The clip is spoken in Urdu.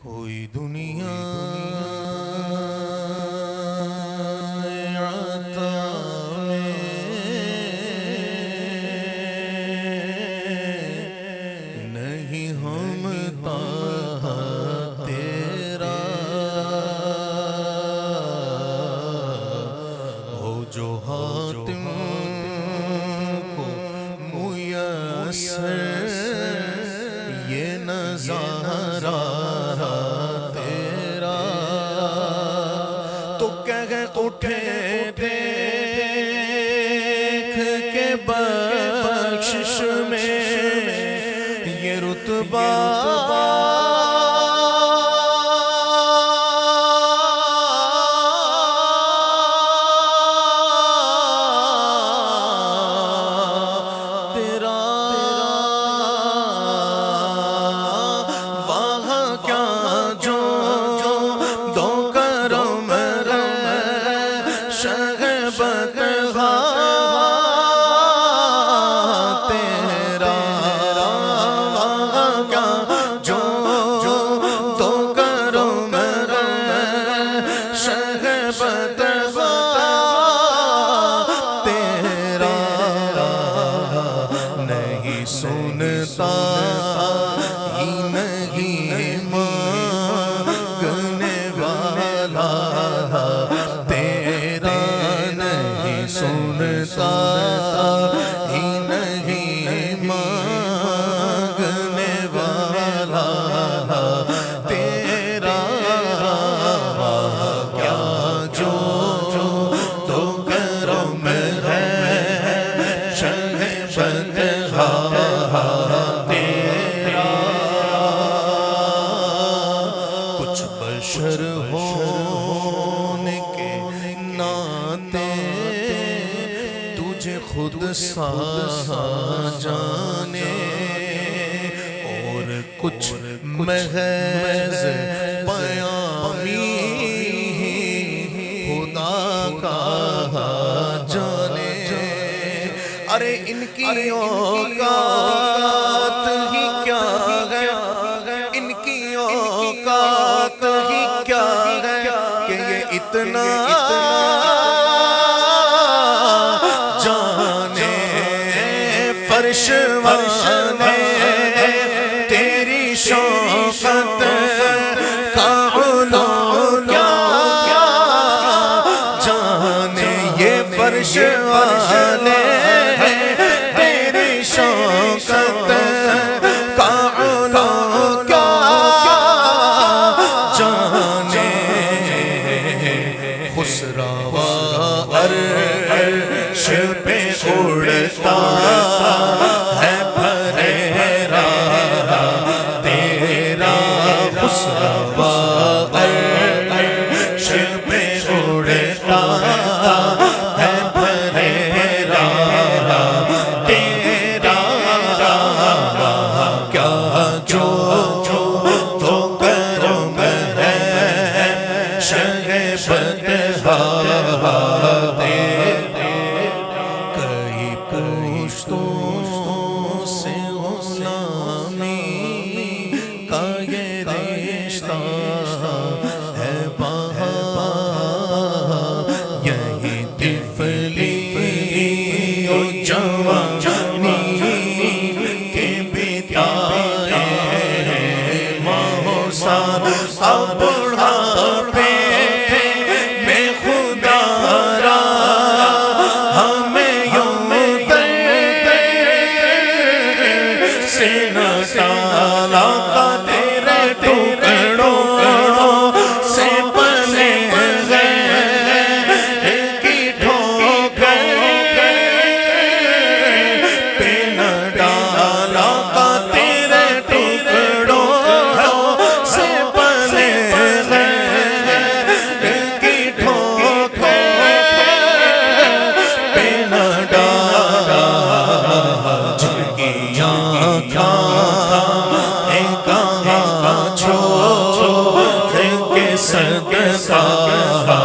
ہوئی دنیا عطا میں نہیں ہمتا تیرا ہو جو حاتم کو میسر یہ نظارہ تیرا تو کہہ اٹھے دیکھ کے بخشش میں یہ رتبہ سنتا ہی نہیں مانگنے والا تیرا نہیں سنتا ہی نہیں مانگنے والا تیرا کیا جو تو کرم ہے شہبت بشر ہونے کے ناطے تجھے خود سا جانے اور کچھ محض پیامی خدا کا جانے ارے ان کی اوقات ہی کیا ہے ان کی اوقات ہی کیا ہے کہ یہ اتنا جانے فرش والے تیری شوقت کا علو کیا جانے یہ فرش والے تیری شوقت کا علو عرش پہ اڑتا ہے پھریرا تیرا خسروا عرش پہ اڑتا ہے پھریرا تیرا کیا جو تو کرم ہے شہبت کئی پشتوں سے غلامی کا یہ رشتہ ہے بہار یہی طفلی و جوانی کے بتائے ماہ و سال اب بڑھاپے میں خدا را ہمیں یوم درد سے نہ ٹالا کا تیرے ٹکڑوں سے پلے غیر کی ٹھوکر پہ نہ ڈالا کا تیرے ٹکڑوں سے پلے غیر کی ٹھوکر پہ نہ ڈالا جن کی آنکھیں کہاں چھوڑ کے صدقہ